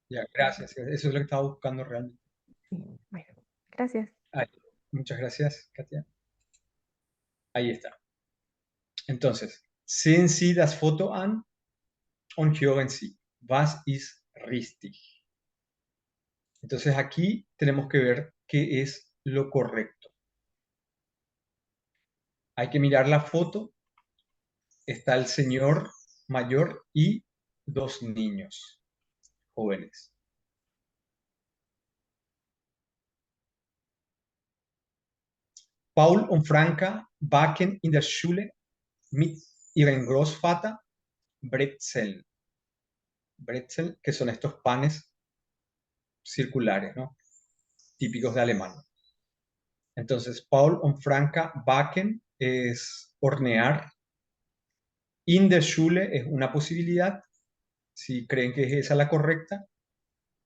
Ya, gracias. Eso es lo que estaba buscando realmente. Sí, bueno, gracias. Ahí. Muchas gracias, Katia. Ahí está. Entonces, sehen Sie das Foto an und hören Sie. Was ist richtig? Entonces aquí tenemos que ver qué es lo correcto. Hay que mirar la foto. Está el señor mayor y dos niños jóvenes. Paul und Franka backen in der Schule mit ihrem Großvater Brezeln. Brezel, que son estos panes circulares, ¿no? Típicos de Alemania. Entonces, Paul und Franka backen es hornear. In der Schule es una posibilidad. Si creen que es esa la correcta,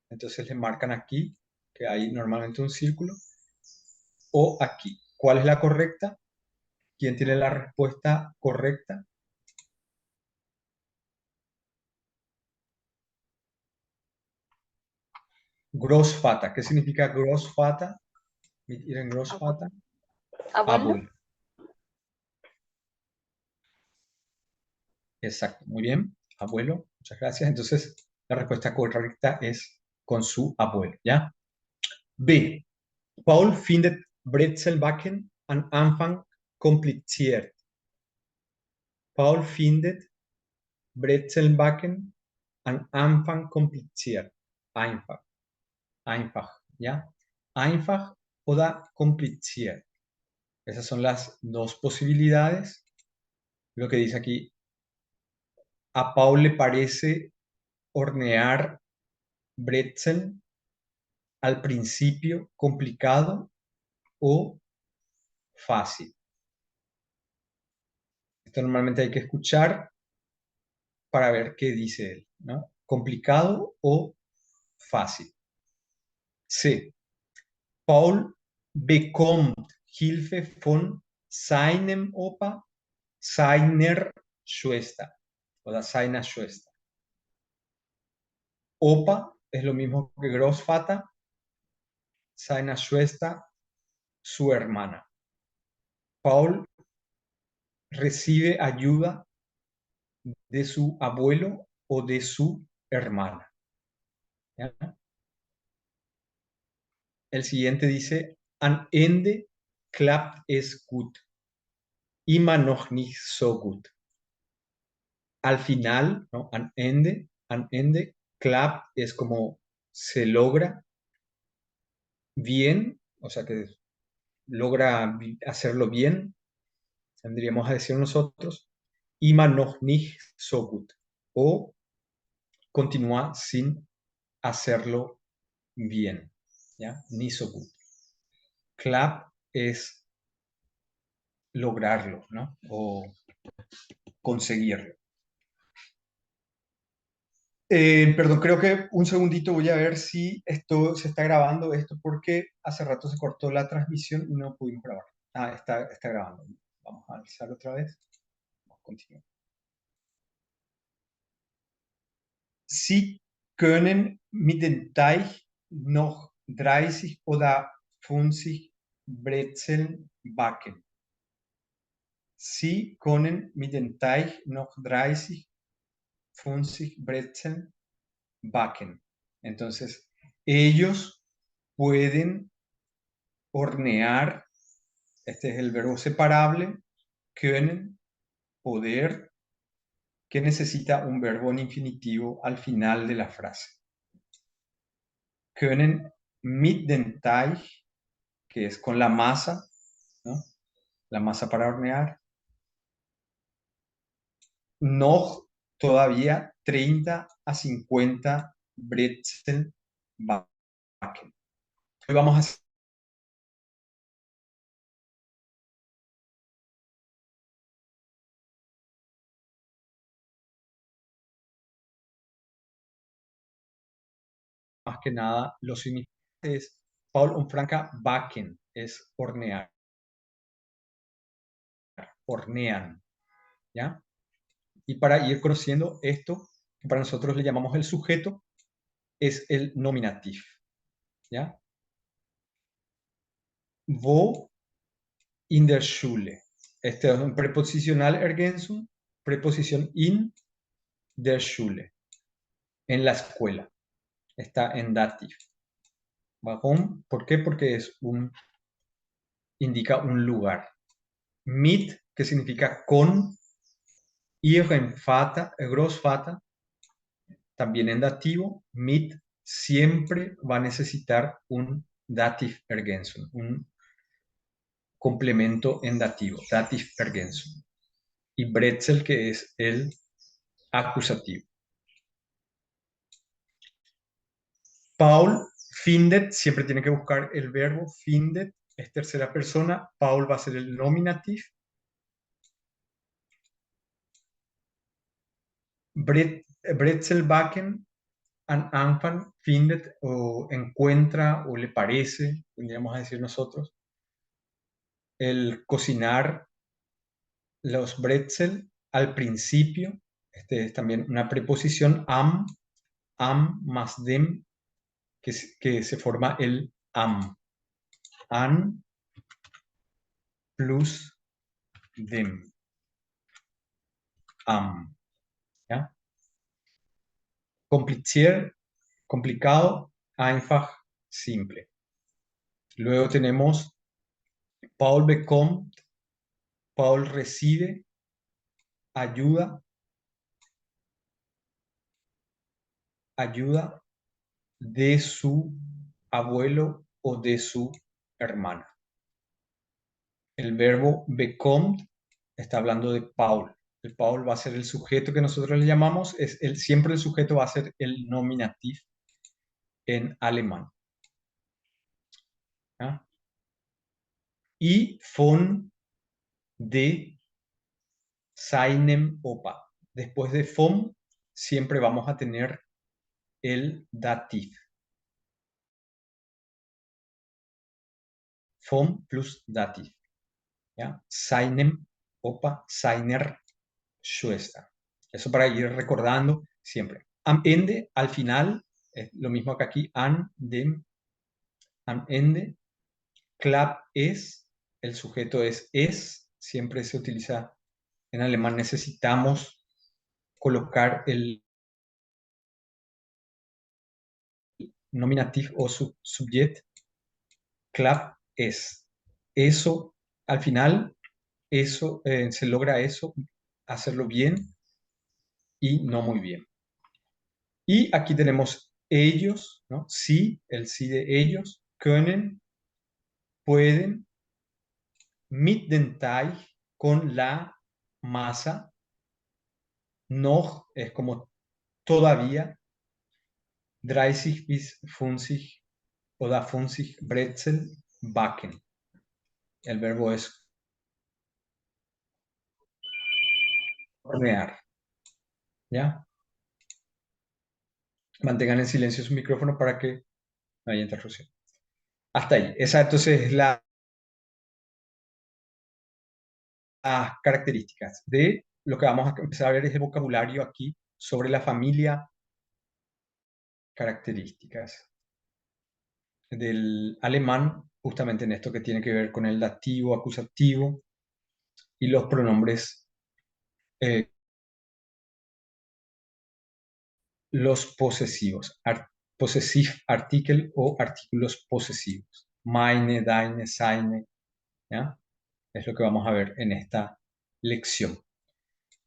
entonces le marcan aquí, que hay normalmente un círculo, o aquí. ¿Cuál es la correcta? ¿Quién tiene la respuesta correcta? Großvater. ¿Qué significa Großvater? Mit ihrem Großvater. Abuelo. Abuelo. Exacto. Muy bien. Abuelo. Muchas gracias. Entonces, la respuesta correcta es con su abuelo. ¿Ya? B. Paul findet Brezelbacken am Anfang kompliziert. Paul findet Brezelbacken am Anfang kompliziert. Einfach. Einfach. ¿Ya? Einfach oder kompliziert. Esas son las dos posibilidades. Lo que dice aquí, a Paul le parece hornear Brezel al principio complicado o fácil. Esto normalmente hay que escuchar para ver qué dice él, ¿no? ¿Complicado o fácil? C. Paul bekommt Hilfe von seinem Opa, seiner Schwester oder seiner Schwester. Opa es lo mismo que Großvater, seiner Schwester, su hermana. Paul recibe ayuda de su abuelo o de su hermana. ¿Ya? El siguiente dice, am Ende klappt es gut, immer noch nicht so gut. Al final, ¿no? Am Ende, klappt es como se logra bien, o sea que logra hacerlo bien, tendríamos a decir nosotros, immer noch nicht so gut, o continúa sin hacerlo bien, ¿ya? Ni so gut. Clap es lograrlo, ¿no? O conseguirlo. Perdón, creo que un segundito voy a ver si esto se está grabando, esto porque hace rato se cortó la transmisión y no pudimos grabar. Ah, está grabando. Vamos a alzar otra vez. Vamos a continuar. Sie können mit dem Teig noch 30 oder 50 Brezeln backen. Sie können mit dem Teig noch 30, 50 Brezeln backen. Entonces, ellos pueden hornear, este es el verbo separable, können, poder, que necesita un verbo en infinitivo al final de la frase. Können mit dem Teig, que es con la masa, ¿no? La masa para hornear, noch todavía 30 a 50 Brezel backen. Hoy vamos a hacer más que nada los significantes. Paul und Franka backen es hornear, hornean, ¿ya? Y para ir conociendo esto, que para nosotros le llamamos el sujeto, es el nominativ, ¿ya? Wo in der Schule. Este es un preposicional ergänzung, preposición in der Schule, en la escuela. Está en dativ. Warum? ¿Por qué? Porque indica un lugar. Mit, que significa con, ihren Vater, Großvater, también en dativo. Mit siempre va a necesitar un dativ ergänzung, un complemento en dativo, dativ ergänzung. Y Bretzel, que es el acusativo. Paul findet, siempre tiene que buscar el verbo findet, es tercera persona. Paul va a ser el nominativ. Bretzelbacken an Anfang findet o encuentra o le parece, tendríamos a decir nosotros, el cocinar los bretzel al principio. Este es también una preposición am más dem, que se forma el am. An plus dem. Am. ¿Ya? Kompliziert, complicado, einfach, simple. Luego tenemos Paul bekommt, Paul recibe, ayuda, ayuda de su abuelo o de su hermana. El verbo bekommt está hablando de Paul. El Paul va a ser el sujeto que nosotros le llamamos, siempre el sujeto va a ser el nominativ en alemán. ¿Ya? Y von de seinem Opa. Después de von siempre vamos a tener el dativ. Von plus dativ. ¿Ya? Seinem Opa, seiner Schwester. Eso para ir recordando siempre. Am Ende, al final, es lo mismo que aquí, an, dem, am Ende. Klappt es, el sujeto es, siempre se utiliza en alemán. Necesitamos colocar el nominativ o subject. Klappt es. Eso, al final, eso se logra eso, hacerlo bien y no muy bien. Y aquí tenemos ellos, ¿no? Sí, el sí de ellos, können, pueden, mit den Teig, con la masa, noch es como todavía, 30 bis 50 oder 50 Brezel backen. El verbo es hornear, ¿ya? Mantengan en silencio su micrófono para que no haya interrupción. Hasta ahí. Esa entonces es las características de lo que vamos a empezar a ver es el vocabulario aquí sobre la familia. Características del alemán, justamente en esto que tiene que ver con el dativo, acusativo y los pronombres, los posesivos, possessive article o artículos posesivos. Meine, deine, seine, ¿ya? Es lo que vamos a ver en esta lección.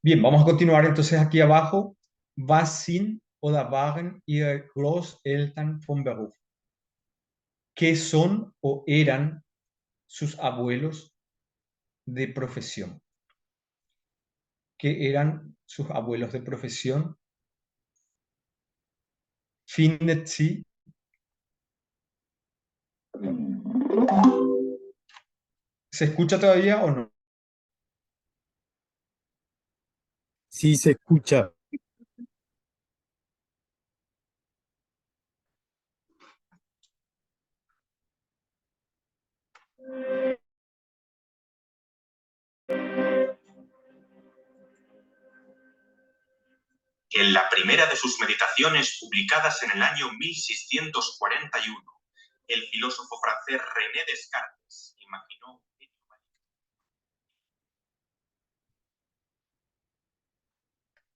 Bien, vamos a continuar entonces aquí abajo. Was sind oder waren ihre Großeltern vom Beruf? ¿Qué son o eran sus abuelos de profesión? ¿Qué eran sus abuelos de profesión? Findet sie. ¿Se escucha todavía o no? Sí, se escucha. En la primera de sus meditaciones, publicadas en el año 1641, el filósofo francés René Descartes imaginó un genio maligno.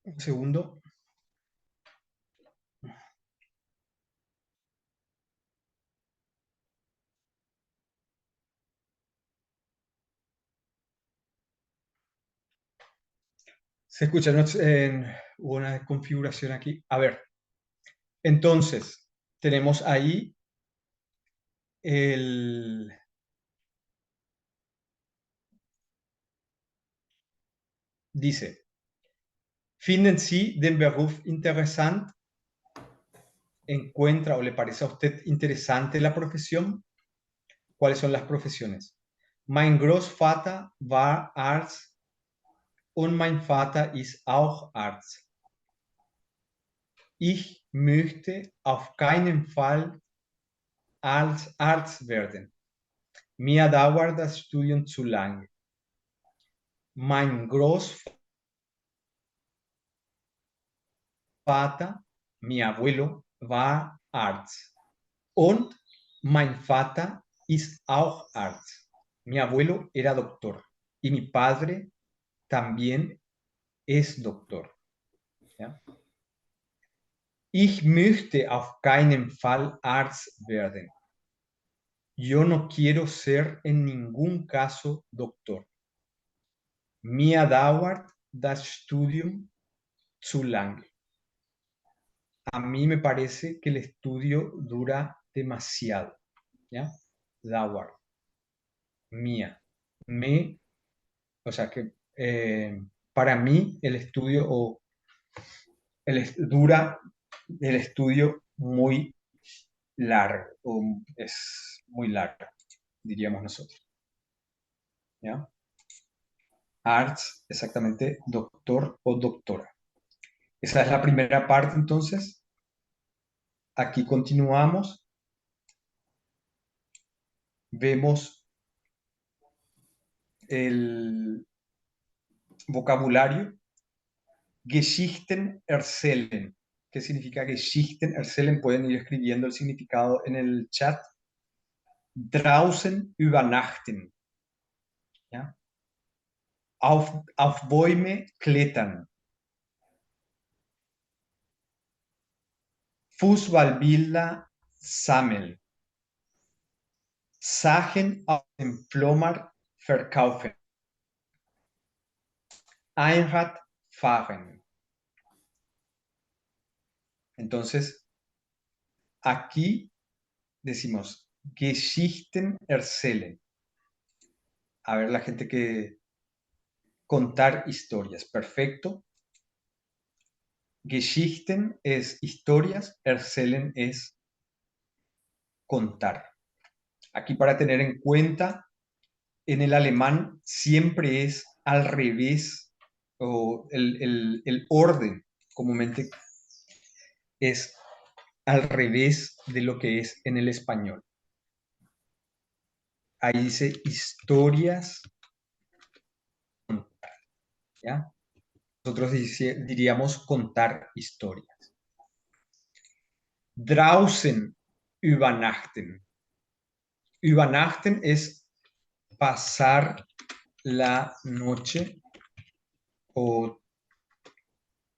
Un segundo. Se escucha, ¿no? Hubo una configuración aquí. A ver, entonces, tenemos ahí el... Dice, ¿finden Sie den Beruf interessant? ¿Encuentra o le parece a usted interesante la profesión? ¿Cuáles son las profesiones? Mein Großvater war Arzt und mein Vater ist auch Arzt. Ich möchte auf keinen Fall als Arzt werden. Mir dauert das Studium zu lange. Mein Großvater, mi abuelo, war Arzt. Und mein Vater ist auch Arzt. Mi abuelo era doctor. Y mi padre también es doctor. ¿Ya? Ich möchte auf keinen Fall Arzt werden. Yo no quiero ser en ningún caso doctor. Mir dauert das Studium zu lange. A mí me parece que el estudio dura demasiado. ¿Ya? Dauert. Mía. Me, o sea que para mí el estudio dura el estudio muy largo, es muy largo, diríamos nosotros. ¿Ya? Arts, exactamente, doctor o doctora. Esa es la primera parte, entonces. Aquí continuamos. Vemos el vocabulario. Geschichten erzählen. ¿Qué significa Geschichten erzählen? Pueden ir escribiendo el significado en el chat. Draußen übernachten. ¿Ya? Auf Bäume klettern. Fußballbilder sammeln. Sachen auf dem Flohmarkt verkaufen. Einrad fahren. Entonces, aquí decimos Geschichten erzählen. A ver, la gente que contar historias. Perfecto. Geschichten es historias, erzählen es contar. Aquí para tener en cuenta, en el alemán siempre es al revés, o el orden comúnmente es al revés de lo que es en el español. Ahí dice historias, ¿ya? Nosotros diríamos contar historias. Draußen übernachten. Übernachten es pasar la noche o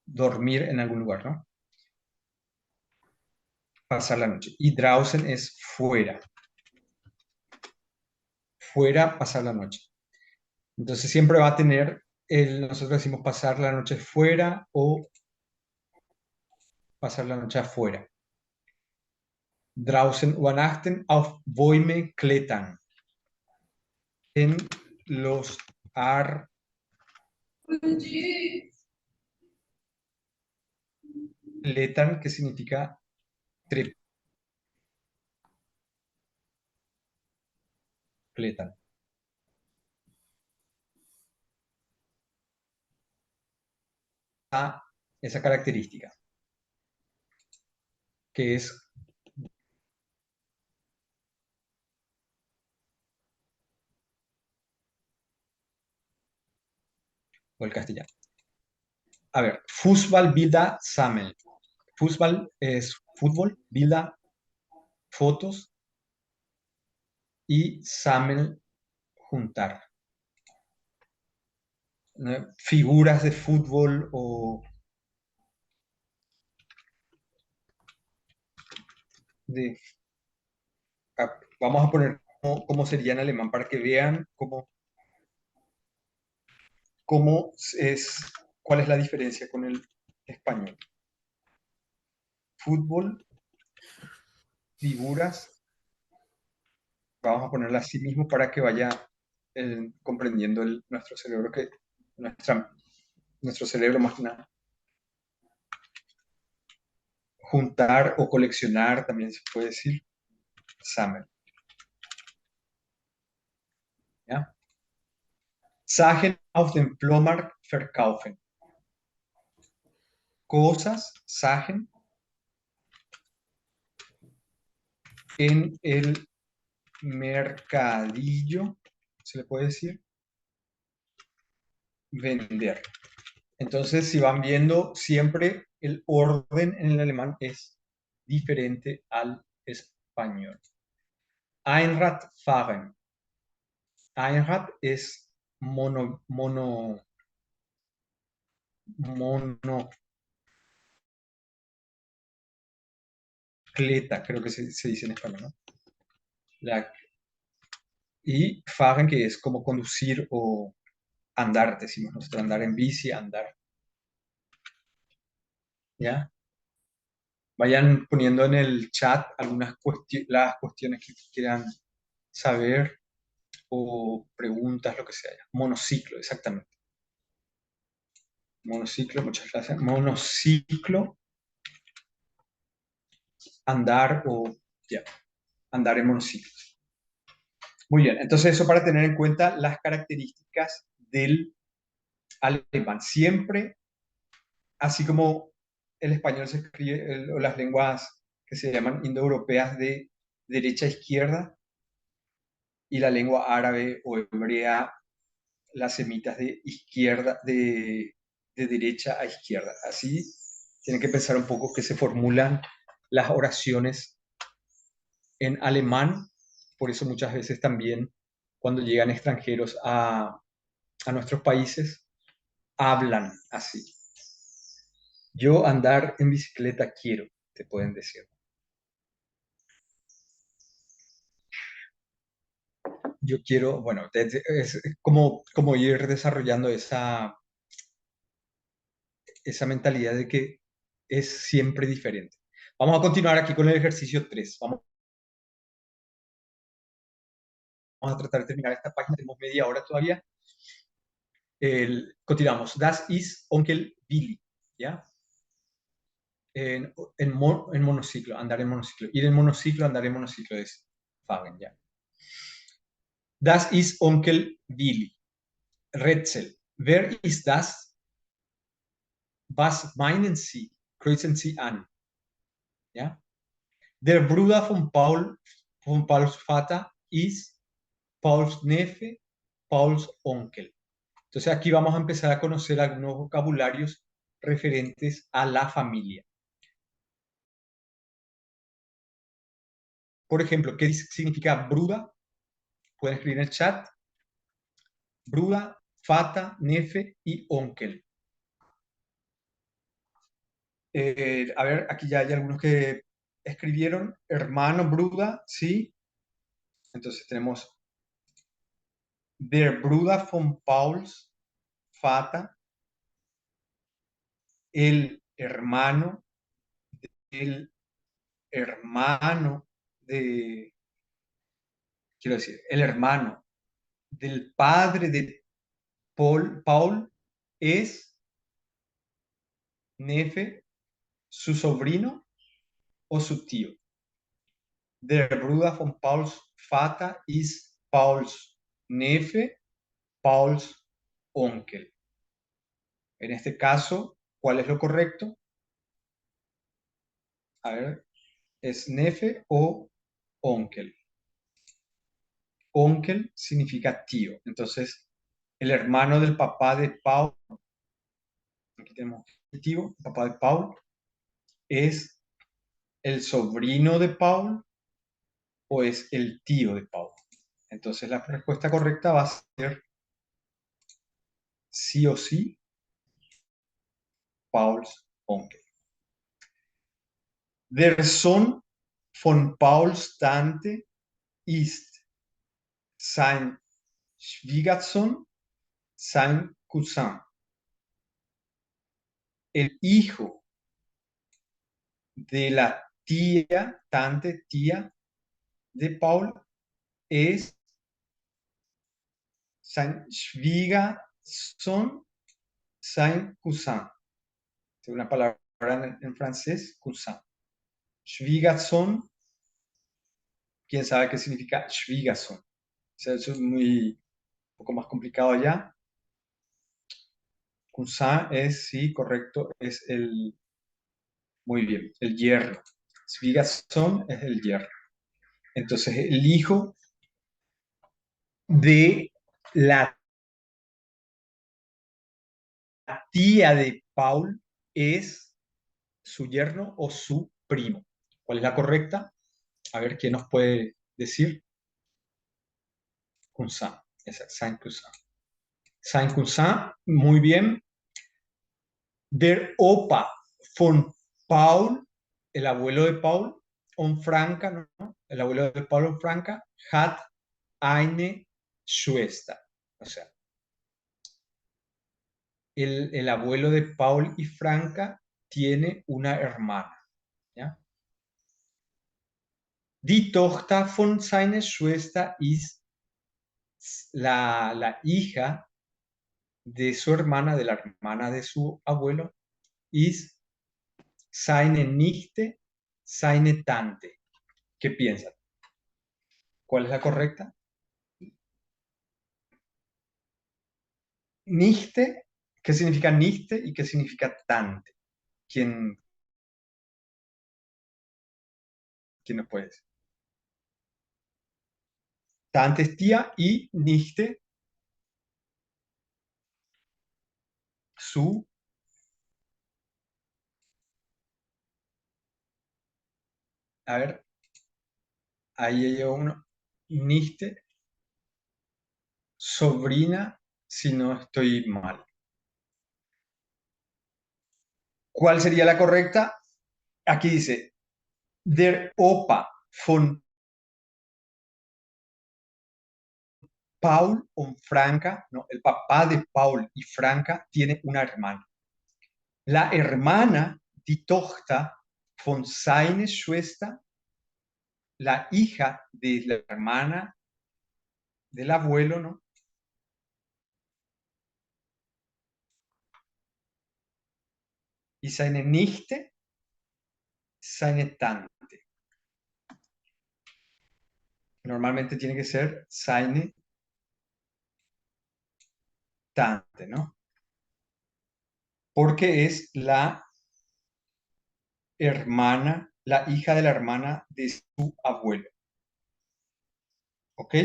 dormir en algún lugar, ¿no? Pasar la noche. Y draußen es fuera. Fuera, pasar la noche. Entonces siempre va a tener, nosotros decimos pasar la noche fuera o pasar la noche afuera. Draußen übernachten, auf Bäume klettern. En los klettern, que significa trepar. Klettern. A esa característica, que es o el castellano. A ver, Fußball, Bilder, sammeln. Fußball es fútbol, Bilder, fotos y sammeln, juntar. ¿No? Figuras de fútbol o de... Vamos a poner cómo sería en alemán para que vean cómo es, cuál es la diferencia con el español. Fútbol, figuras, vamos a ponerla así mismo para que vaya comprendiendo nuestro cerebro, nuestro cerebro más que nada. Juntar o coleccionar, también se puede decir, sammeln. ¿Ya? Sachen auf dem Flohmarkt verkaufen. Cosas, Sachen, en el mercadillo, se le puede decir, vender. Entonces, si van viendo, siempre el orden en el alemán es diferente al español. Einrad fahren. Einrad es monocleta, creo que se dice en español, ¿no? Y fahren, que es como conducir o andar, decimos nosotros, andar en bici, andar. ¿Ya? Vayan poniendo en el chat algunas las cuestiones que quieran saber o preguntas, lo que sea. Monociclo, exactamente. Monociclo, muchas gracias. Monociclo, andar o ya, andar en monociclo. Muy bien, entonces eso para tener en cuenta las características del alemán. Siempre, así como el español se escribe, o las lenguas que se llaman indoeuropeas de derecha a izquierda, y la lengua árabe o hebrea, las semitas de izquierda, de derecha a izquierda. Así tienen que pensar un poco que se formulan las oraciones en alemán. Por eso muchas veces también cuando llegan extranjeros a nuestros países, hablan así. Yo andar en bicicleta quiero, te pueden decir. Yo quiero, bueno, es como ir desarrollando esa mentalidad de que es siempre diferente. Vamos a continuar aquí con el ejercicio 3. Vamos a tratar de terminar esta página, tenemos media hora todavía. Continuamos. Das ist Onkel Billy, ¿ya? En monociclo, andar en monociclo. Ir en monociclo, andar en monociclo es Fagen, ¿ya? Das ist Onkel Billy. Rätsel. Wer ist das? Was meinen Sie? Kreuzen Sie an. ¿Ya? Der Bruder von Pauls Vater ist Pauls Neffe, Pauls Onkel. Entonces aquí vamos a empezar a conocer algunos vocabularios referentes a la familia. Por ejemplo, ¿qué significa Bruder? Pueden escribir en el chat. Bruder, Vater, Neffe y Onkel. A ver, aquí ya hay algunos que escribieron hermano, Bruder, ¿sí? Entonces tenemos Der Bruder von Pauls Vater, el hermano de, quiero decir, el hermano del padre de Paul es Nefe, su sobrino o su tío. Der Bruder von Pauls Vater ist Pauls Neffe, Pauls Onkel. En este caso, ¿cuál es lo correcto? A ver, ¿es Neffe o Onkel? Onkel significa tío. Entonces, el hermano del papá de Paul aquí tenemos el papá de Paul, ¿es el sobrino de Paul o es el tío de Paul? Entonces la respuesta correcta va a ser sí o sí Pauls Onkel. Der Sohn von Pauls Tante ist sein Schwiegersohn, sein Cousin. El hijo de la tía, tante, tía de Paul es sein Schwiegersohn, sein Cousin. Es una palabra en francés, cousin. Schwiegersohn, ¿quién sabe qué significa Schwiegersohn? O sea, eso es un poco más complicado ya. Cousin es, sí, correcto, es muy bien, el yerno. Schwiegersohn es el yerno. Entonces, el hijo de la tía de Paul es su yerno o su primo. ¿Cuál es la correcta? A ver, ¿quién nos puede decir? Cousin, sein Cousin. Sein Cousin, muy bien. Der Opa von Paul, el abuelo de Paul, und Franka, ¿no? El abuelo de Paul und Franka, hat eine Schwester. O sea, el abuelo de Paul y Franka tiene una hermana. ¿Ya? Die Tochter von seiner Schwester ist la hija de su hermana, de la hermana de su abuelo, ist seine Nichte, seine Tante. ¿Qué piensan? ¿Cuál es la correcta? Nichte, ¿qué significa Nichte y qué significa Tante? ¿Quién nos puede decir? Tante es tía y Nichte, su. A ver, ahí hay uno. Nichte, sobrina, si no estoy mal. ¿Cuál sería la correcta? Aquí dice, der Opa von Paul und Franka, no, el papá de Paul y Franka tiene una hermana. La hermana, die Tochter von seiner Schwester, la hija de la hermana del abuelo, ¿no? Y seine Nichte, seine Tante. Normalmente tiene que ser seine Tante, ¿no? Porque es la hermana, la hija de la hermana de su abuelo. ¿Ok?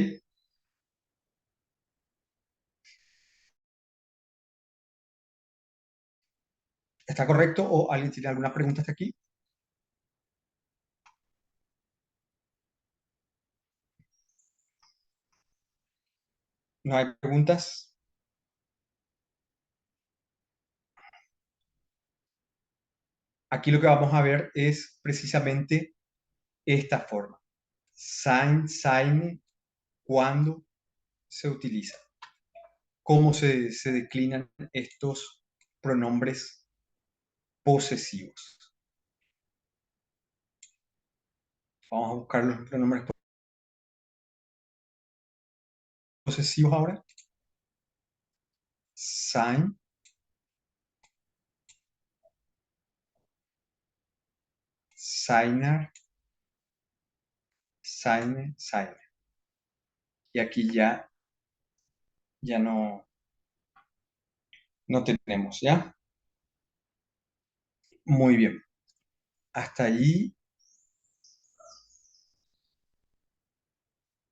¿Está correcto o alguien tiene alguna pregunta hasta aquí? ¿No hay preguntas? Aquí lo que vamos a ver es precisamente esta forma. Sein, seine, cuándo se utiliza. Cómo se declinan estos pronombres posesivos. Vamos a buscar los pronombres posesivos ahora. Sein, seiner, seine, seine. Y aquí ya no tenemos, ¿ya? Muy bien. Hasta allí.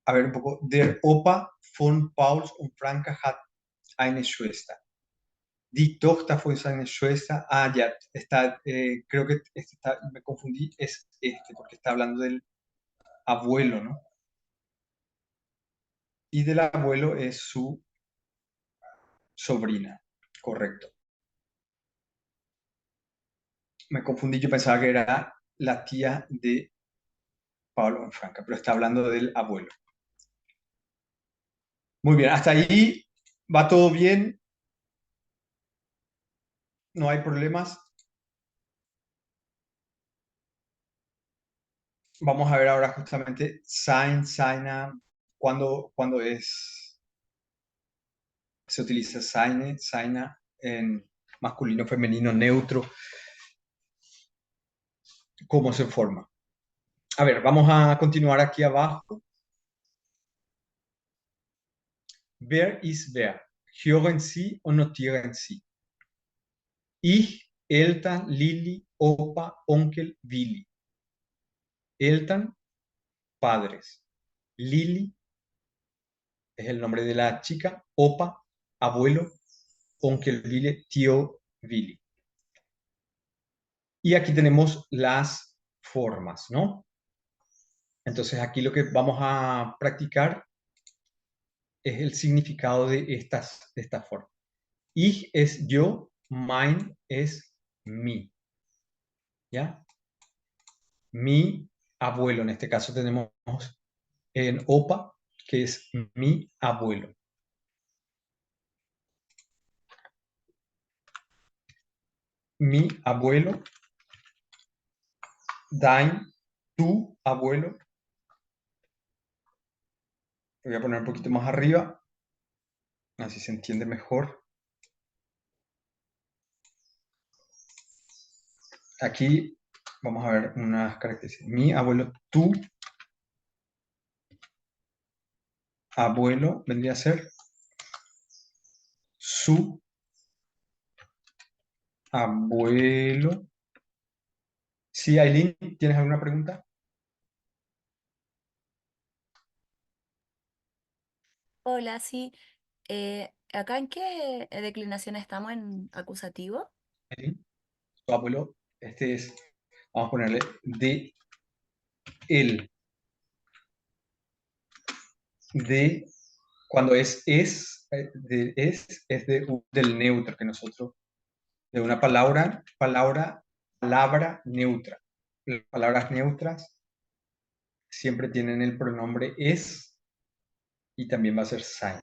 A ver un poco. Der Opa von Pauls und Franka hat eine Schwester. Die Tochter von seiner Schwester. Ah, ya, está, creo que me confundí, es porque está hablando del abuelo, ¿no? Y del abuelo es su sobrina, correcto. Me confundí, yo pensaba que era la tía de Pablo Franca, pero está hablando del abuelo. Muy bien, hasta ahí va todo bien, no hay problemas. Vamos a ver ahora justamente sein, seiner, cuando se utiliza seine, seiner en masculino, femenino, neutro, cómo se forma. A ver, vamos a continuar aquí abajo. Wer ist wer? Hören Sie o notieren Sie? Ich, Eltern, Lili, Opa, Onkel, Willi. Eltern, padres. Lili es el nombre de la chica. Opa, abuelo. Onkel Willi, tío Willi. Y aquí tenemos las formas, ¿no? Entonces aquí lo que vamos a practicar es el significado de esta forma. Ich es yo, mein es mi. ¿Ya? Mi abuelo, en este caso tenemos en opa, que es mi abuelo. Mi abuelo, dein, tu abuelo. Lo voy a poner un poquito más arriba, así se entiende mejor. Aquí vamos a ver unas características. Mi abuelo, tu abuelo vendría a ser su abuelo. Sí, Aileen, ¿tienes alguna pregunta? Hola, sí. ¿Acá en qué declinación estamos en acusativo? Aileen, su abuelo, este es, vamos a ponerle de él. De cuando del neutro que nosotros, de una palabra neutra. Las palabras neutras siempre tienen el pronombre es y también va a ser sein.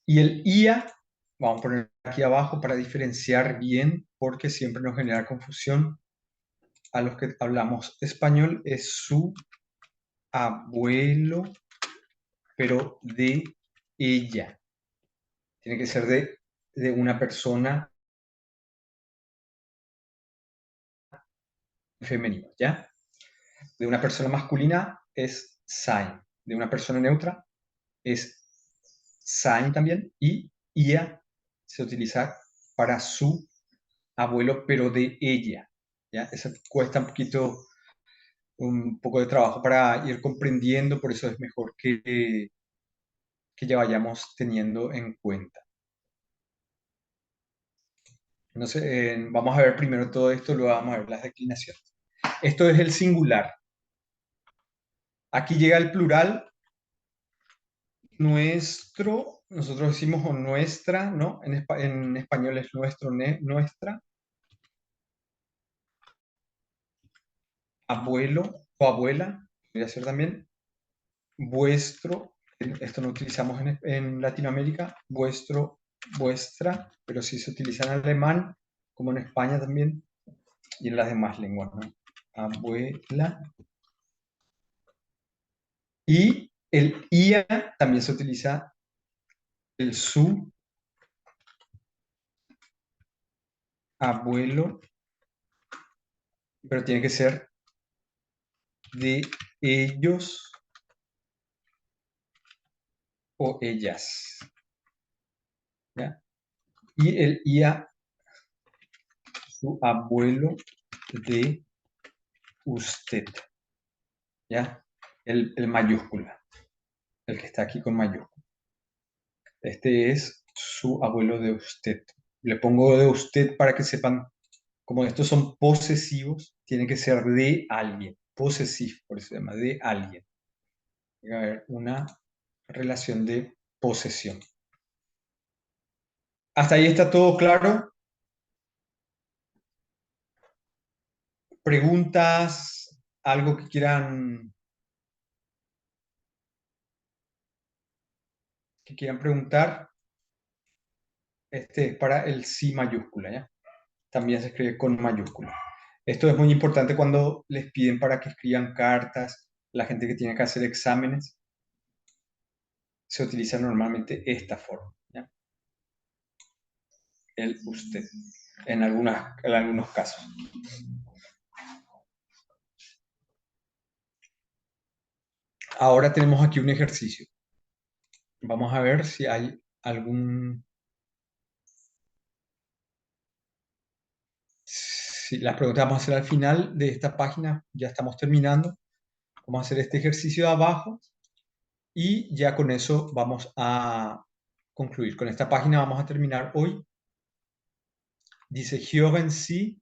Y el ia, vamos a poner aquí abajo para diferenciar bien, porque siempre nos genera confusión a los que hablamos español, es su abuelo, pero de ella. Tiene que ser de una persona femenina, ¿ya? De una persona masculina es sein. De una persona neutra es sein también. Y ia se utiliza para su abuelo, pero de ella, ¿ya? Eso cuesta un poco de trabajo para ir comprendiendo, por eso es mejor que ya vayamos teniendo en cuenta. No sé, vamos a ver primero todo esto, luego vamos a ver las declinaciones. Esto es el singular. Aquí llega el plural, nuestro, nosotros decimos o nuestra, ¿no? En español es nuestro, nuestra. Abuelo o abuela, podría ser también. Vuestro, esto no utilizamos en Latinoamérica, vuestro, vuestra, pero sí se utiliza en alemán, como en España también, y en las demás lenguas, ¿no? Abuela. Y el ia también se utiliza el su, abuelo, pero tiene que ser de ellos o ellas. ¿Ya? Y el ia, su abuelo de usted. ¿Ya? El mayúscula, el que está aquí con mayúscula. Este es su abuelo de usted. Le pongo de usted para que sepan, como estos son posesivos, tiene que ser de alguien. Posesivo, por eso se llama de alguien. Tiene que haber una relación de posesión. ¿Hasta ahí está todo claro? ¿Preguntas? ¿Algo que quieran preguntar? Este es para el sí mayúscula, ¿ya? También se escribe con mayúscula. Esto es muy importante cuando les piden para que escriban cartas, la gente que tiene que hacer exámenes, se utiliza normalmente esta forma, ¿ya? El usted, en algunos casos. Ahora tenemos aquí un ejercicio. Vamos a ver si hay algún... Si las preguntas vamos a hacer al final de esta página, ya estamos terminando. Vamos a hacer este ejercicio de abajo y ya con eso vamos a concluir. Con esta página vamos a terminar hoy. Dice, hören Sie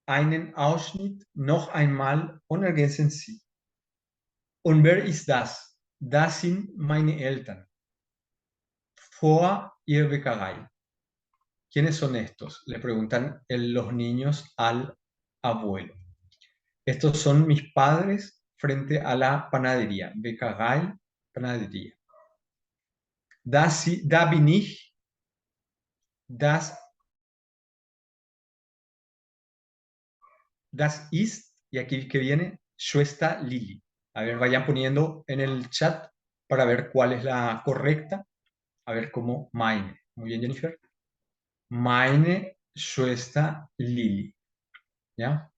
einen Ausschnitt noch einmal und ergänzen Sie. Und wer ist das? Das sind meine Eltern. Vor ihrer Bäckerei. ¿Quiénes son estos? Le preguntan los niños al abuelo. Estos son mis padres frente a la panadería. Bäckerei, panadería. Da bin ich. Das ist, y aquí que viene, Schwester Lili. A ver, vayan poniendo en el chat para ver cuál es la correcta. A ver cómo meine. Muy bien, Jennifer. Meine Schwester Lili. ¿Ya?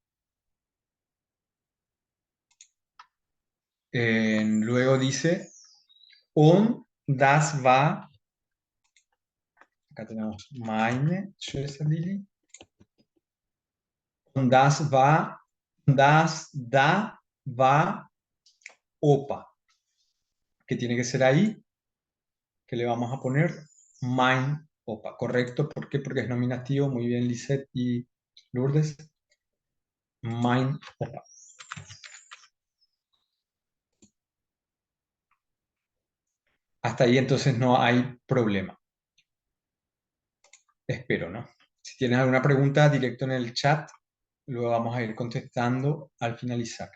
Luego dice, und das war, acá tenemos meine Schwester Lili. Und das da war Opa. Que tiene que ser ahí, que le vamos a poner mein Opa. ¿Correcto? ¿Por qué? Porque es nominativo. Muy bien, Lisette y Lourdes. Mein Opa. Hasta ahí entonces no hay problema. Espero, ¿no? Si tienes alguna pregunta, directo en el chat. Luego vamos a ir contestando al finalizar.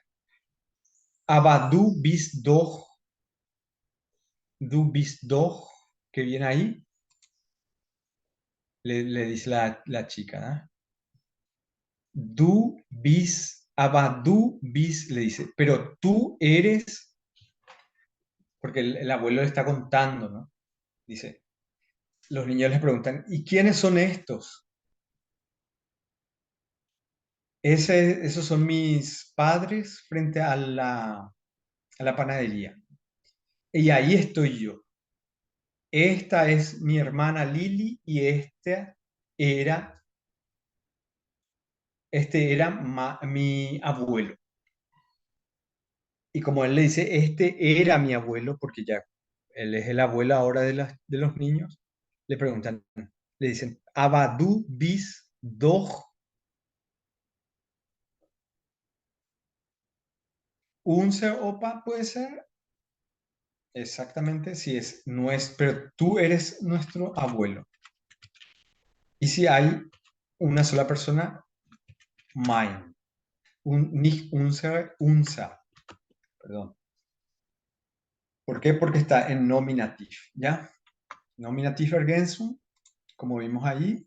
Aber du bist doch, que viene ahí. Le dice la chica, ¿eh? Aber du bist, le dice, pero tú eres, porque el abuelo le está contando, ¿no? Dice, los niños les preguntan, ¿y quiénes son estos? Esos son mis padres frente a la panadería. Y ahí estoy yo. Esta es mi hermana Lili y este era mi abuelo. Y como él le dice, este era mi abuelo, porque ya él es el abuelo ahora de los niños, le preguntan, le dicen, aber du bist doch unser Opa, ¿puede ser? Exactamente, si es nuestro, pero tú eres nuestro abuelo. Y si hay una sola persona, mein. Nicht unser, perdón. ¿Por qué? Porque está en nominativ, ¿ya? Nominativ Ergänzung, como vimos ahí,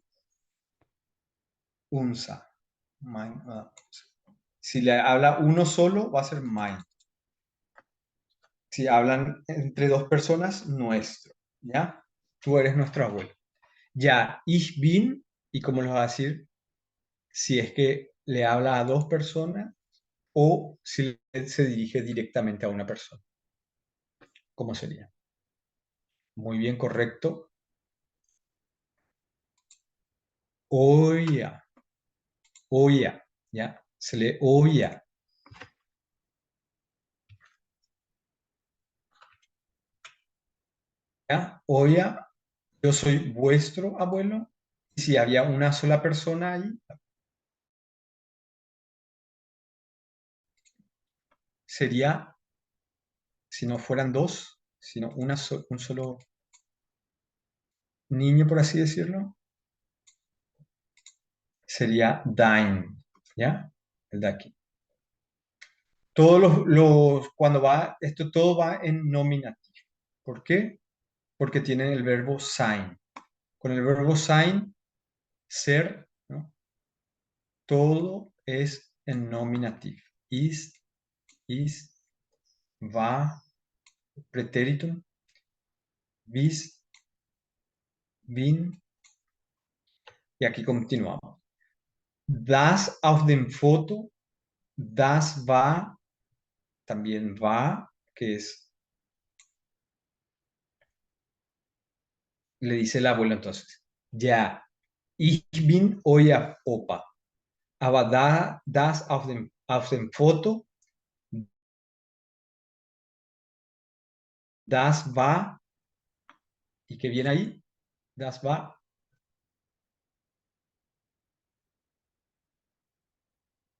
unser. Mein, si le habla uno solo, va a ser mein. Si hablan entre dos personas, nuestro, ¿ya? Tú eres nuestro abuelo. Ya, ich bin, y cómo lo va a decir, si es que le habla a dos personas o si se dirige directamente a una persona. ¿Cómo sería? Muy bien, correcto. Oya. Oya, ¿ya? Se lee oya. ¿Ya? Oya Yo soy vuestro abuelo. Y si había una sola persona ahí, sería, si no fueran dos, sino un solo niño, por así decirlo, sería dein, ¿ya? El de aquí. Todos cuando va, esto todo va en nominativo. ¿Por qué? Porque tienen el verbo sein. Con el verbo sein, ser, ¿no? Todo es en nominativo. Ist, war, pretéritum, bis, bin, y aquí continuamos. Das auf dem Foto, das war, también va, que es, le dice el abuelo entonces, ya, ich bin euer Opa. Aber das auf dem Foto, das war, ¿y qué viene ahí? Das war,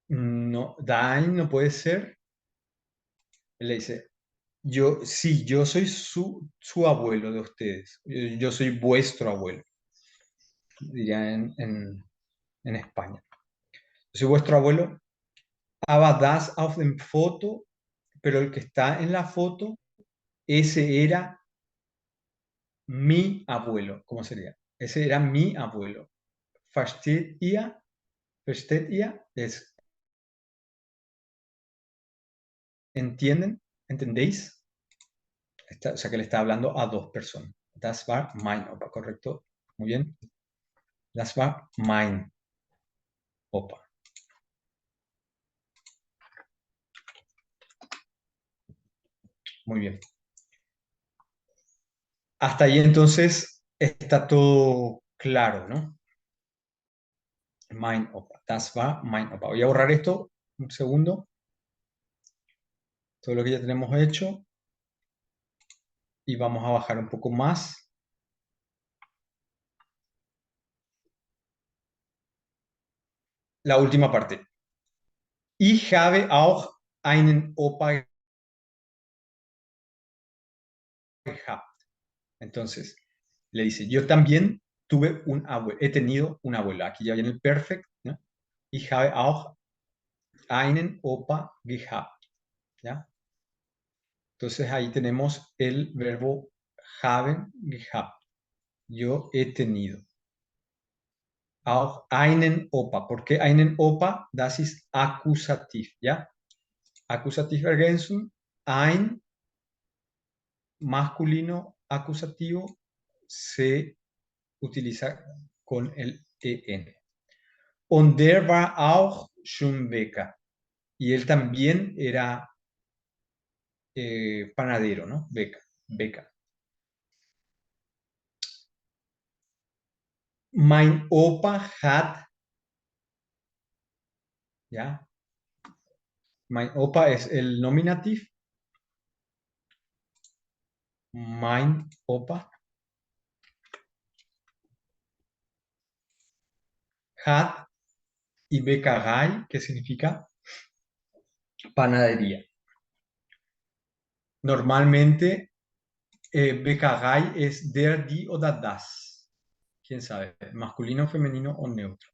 no, dein no puede ser. Él le dice, yo, sí, yo soy su abuelo de ustedes. Yo soy vuestro abuelo, diría en España. Yo soy vuestro abuelo. Aber das auf dem Foto, pero el que está en la foto, ese era mi abuelo. ¿Cómo sería? Ese era mi abuelo. Versteht ihr? Versteht ihr? Es, ¿entienden? ¿Entendéis? O sea que le está hablando a dos personas. Das war mein Opa, ¿correcto? Muy bien. Das war mein Opa. Muy bien. Hasta ahí entonces está todo claro, ¿no? Mein Opa. Das war mein Opa. Voy a borrar esto un segundo. Todo lo que ya tenemos hecho. Y vamos a bajar un poco más. La última parte. Ich habe auch einen Opa gehabt. Entonces, le dice, yo también tuve un abuelo, he tenido un abuelo. Aquí ya viene el perfect, ¿no? Ich habe auch einen Opa gehabt, ¿ya? Entonces ahí tenemos el verbo haben gehabt. Yo he tenido. Auch einen Opa. ¿Por qué einen Opa? Das ist Akkusativ, ¿ya? Akkusativ ergänzung, ein masculino acusativo se utiliza con el en. Und der war auch schon Bäcker. Y él también era panadero, ¿no? Beca. Mein Opa hat, ¿ya? Mein Opa es el nominativ. Mein Opa hat y Bäckerei, que significa panadería. Normalmente, Bäckerei es der, die oder das. ¿Quién sabe? Masculino, femenino o neutro.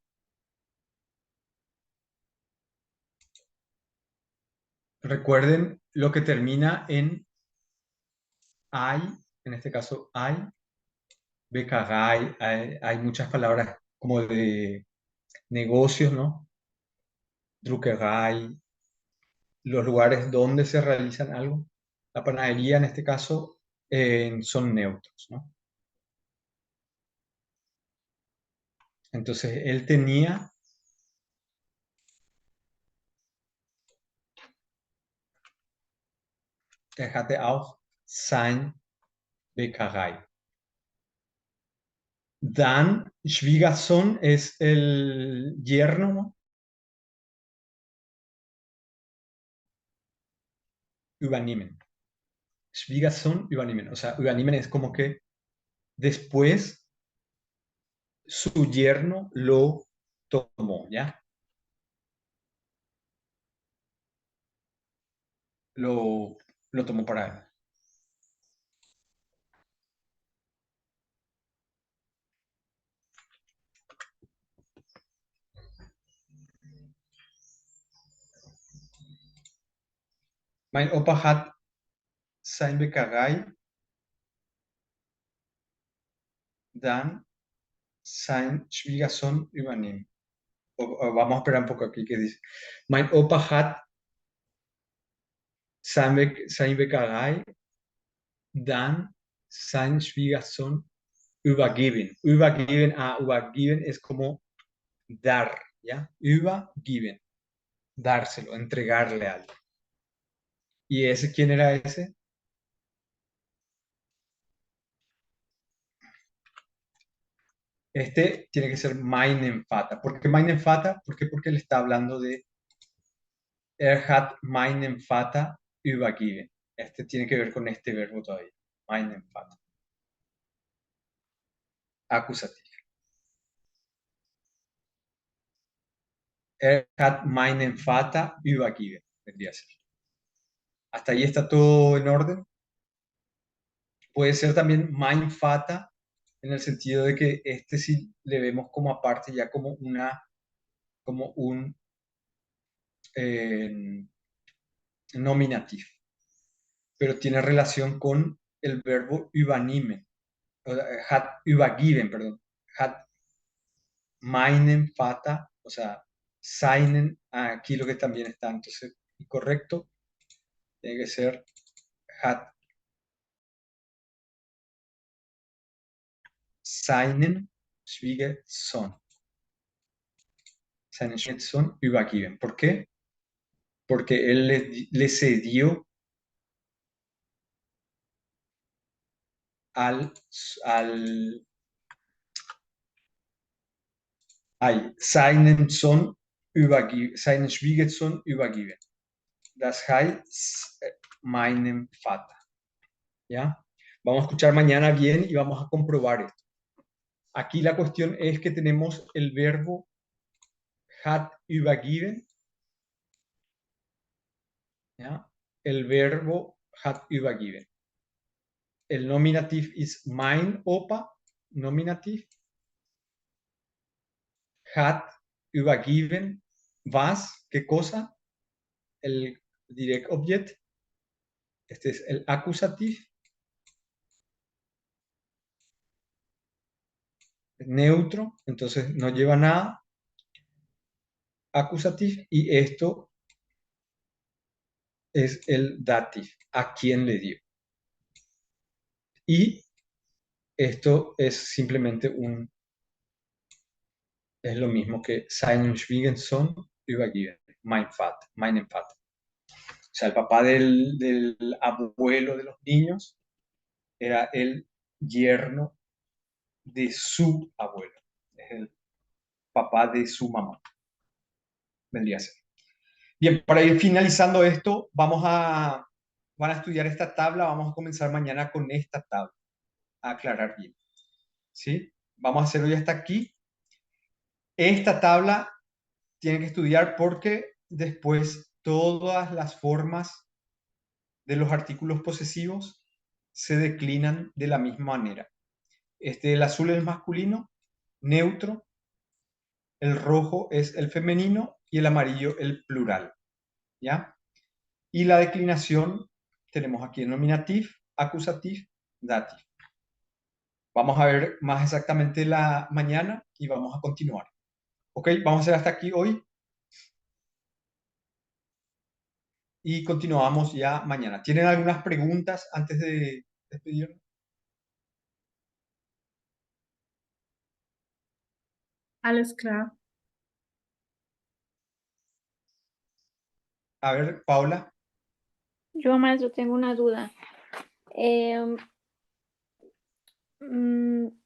Recuerden lo que termina en hay, en este caso hay, Bäckerei, hay muchas palabras como de negocios, ¿no? Druckerei, los lugares donde se realizan algo. La panadería en este caso son neutros, ¿no? Entonces él tenía er hatte auch sein Bäckerei. Dan Schwiegersohn es el yerno, ¿no? Übernehmen. Schwiegersohn übernehmen. O sea, übernehmen es como que Después su yerno lo tomó, ¿ya? Lo tomó para él. Mein Opa hat sein Bäckerei dann sein Schwiegersohn übernehmen. Vamos a esperar un poco aquí que dice. Mein Opa hat sein Bäckerei dann sein Schwiegersohn übergeben. Übergeben es como dar, ¿ya? Übergeben, dárselo, entregarle algo. ¿Y ese quién era ese? Este tiene que ser meinen Vater. ¿Por qué meinen Vater? ¿Por qué? Porque le está hablando de hat meinen Vater übergeben. Este tiene que ver con este verbo todavía. Meinen Vater. Acusativo. Hat meinen Vater übergeben. Vendría a ser. Hasta ahí está todo en orden. Puede ser también mein Vater, en el sentido de que este sí le vemos como aparte, ya como un nominativo, pero tiene relación con el verbo übernehmen, hat übergeben, perdón, hat meinen Vater, o sea, seinen, aquí lo que también está, entonces, correcto, tiene que ser hat seinen Schwiegersohn. Seinen Schwiegersohn übergeben. ¿Por qué? Porque él le cedió seinen Sohn übergeben, seinen Schwiegersohn übergeben. Das heißt, meinem Vater. ¿Ya? Vamos a escuchar mañana bien y vamos a comprobar esto. Aquí la cuestión es que tenemos el verbo hat übergeben. ¿Ya? El verbo hat übergeben. El nominativ es mein Opa, nominativ. Hat übergeben, was, ¿qué cosa? El direct object. Este es el acusativo. Neutro, entonces no lleva nada. Acusativo, y esto es el dative, a quién le dio. Y esto es simplemente es lo mismo que seinen Schwiegersohn übergeben, meinen Vater. O sea, el papá del abuelo de los niños era el yerno de su abuelo. Es el papá de su mamá. Vendría a ser. Bien, para ir finalizando esto, van a estudiar esta tabla. Vamos a comenzar mañana con esta tabla. A aclarar bien. ¿Sí? Vamos a hacer hoy hasta aquí. Esta tabla tienen que estudiar porque después todas las formas de los artículos posesivos se declinan de la misma manera. El azul es el masculino, neutro, el rojo es el femenino y el amarillo el plural. ¿Ya? Y la declinación tenemos aquí el nominativ, acusativ, dativ. Vamos a ver más exactamente la mañana y vamos a continuar. ¿Ok? Vamos a hacer hasta aquí hoy. Y continuamos ya mañana. ¿Tienen algunas preguntas antes de despedirnos? Alles klar. A ver, Paula. Yo, maestro, tengo una duda.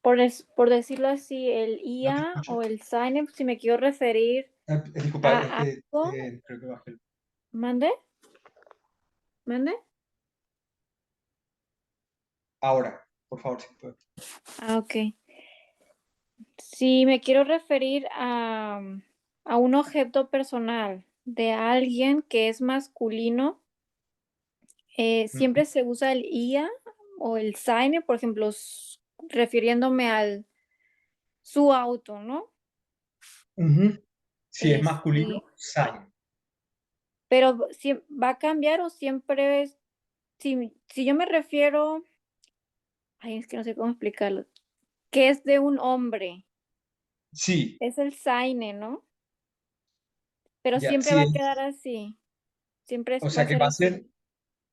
Por decirlo así, el No te IA escucho. o el sign, si me quiero referir Disculpa, a algo, creo que bajé el... ¿mande? ¿Mande? Ahora, por favor, si puede. Ah, ok. Si me quiero referir a un objeto personal de alguien que es masculino, siempre se usa el IA o el seine, por ejemplo, refiriéndome al su auto, ¿no? Ujú. Si es Este, masculino, sein. pero va a cambiar o siempre es, si yo me refiero, ay, es que no sé cómo explicarlo, que es de un hombre, Sí, es el seine, ¿no? Pero ya, siempre sí va a es. quedar así, siempre O va sea a que ser va a así. ser,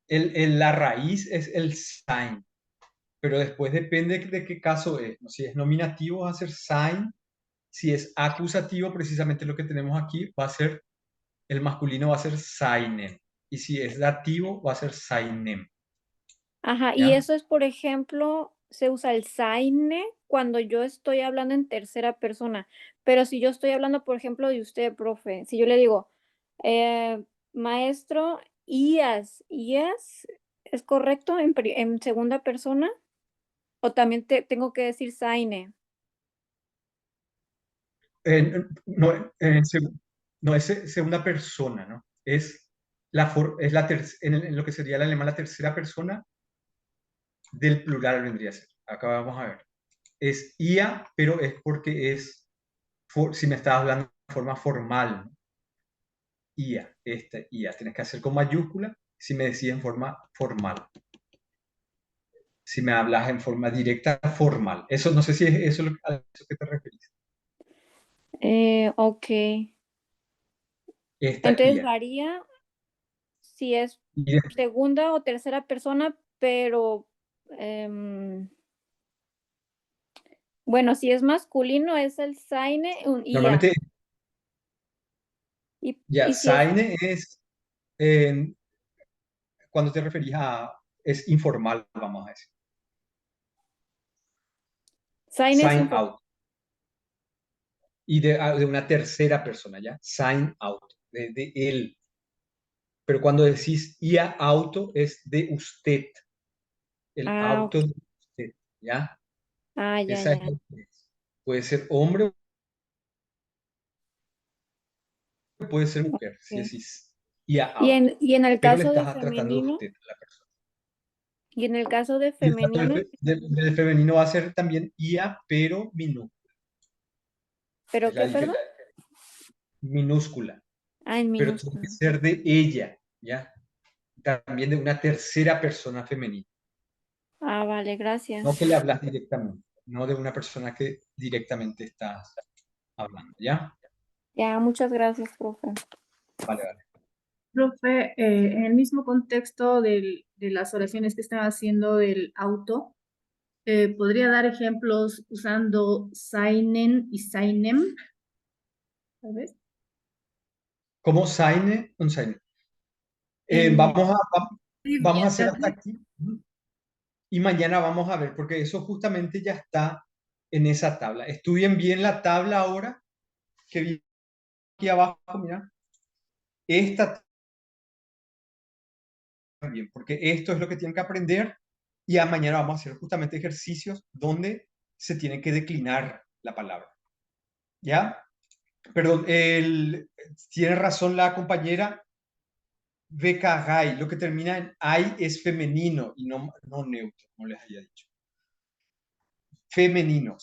la raíz es el sein, pero después depende de qué caso es, ¿no? Si es nominativo va a ser sein, si es acusativo, precisamente lo que tenemos aquí, va a ser, el masculino va a ser seinen, y si es dativo va a ser seinem, Ajá, y ¿ya? eso es, por ejemplo, se usa el seine cuando yo estoy hablando en tercera persona, pero si yo estoy hablando, por ejemplo, de usted, profe, si yo le digo, maestro, IAS, ¿es correcto en segunda persona? ¿O también tengo que decir seine? No, no es segunda persona, ¿no? Es en lo que sería el alemán la tercera persona del plural vendría a ser. Acá vamos a ver. Es IA, pero es porque es, si me estás hablando de forma formal, ¿no? IA, IA. Tienes que hacer con mayúscula si me decís en forma formal. Si me hablas en forma directa, formal. Eso no sé si es eso a eso que te referís. Ok. Esta Entonces IA. varía si es Y segunda o tercera persona, pero bueno, si es masculino es el seine, un IA. normalmente ya, Y si es seine es cuando te referís a, es informal, vamos a decir. seine es Sign out. Y de una tercera persona, ¿ya? Sign out, de él. Pero cuando decís IA auto es de usted, el Ah, auto ok. de usted, ¿ya? Ah, ya, Esa es ya. la diferencia. Puede ser hombre, puede ser mujer, si Ok. decís IA auto. Y en el Pero le caso de estás tratando de femenino, usted, a la persona. y en el caso de Y el caso femenino, del femenino va a ser también IA, pero ¿pero es la qué, perdón? diferencia. Minúscula. Ah, en Pero tiene que minúscula. ser de ella, ¿ya? También de una tercera persona femenina. Ah, vale, gracias. No que le hablas directamente, no de una persona que directamente estás hablando, ¿ya? Ya, muchas gracias, profe. Vale, vale. Profe, en el mismo contexto de las oraciones que estaba haciendo del auto, ¿podría dar ejemplos usando seinen y seinem? Tal vez. ¿Cómo Saine? Un Saine. En Vamos a hacer trivia, hasta aquí. Y mañana vamos a ver, porque eso justamente ya está en esa tabla. Estudien bien la tabla ahora, que viene aquí abajo, mira. Esta también, porque esto es lo que tienen que aprender y a mañana vamos a hacer justamente ejercicios donde se tiene que declinar la palabra. ¿Ya? Perdón, tiene razón la compañera Becagai, lo que termina en ay es femenino y no neutro, como les había dicho. Femenino, ¿sí?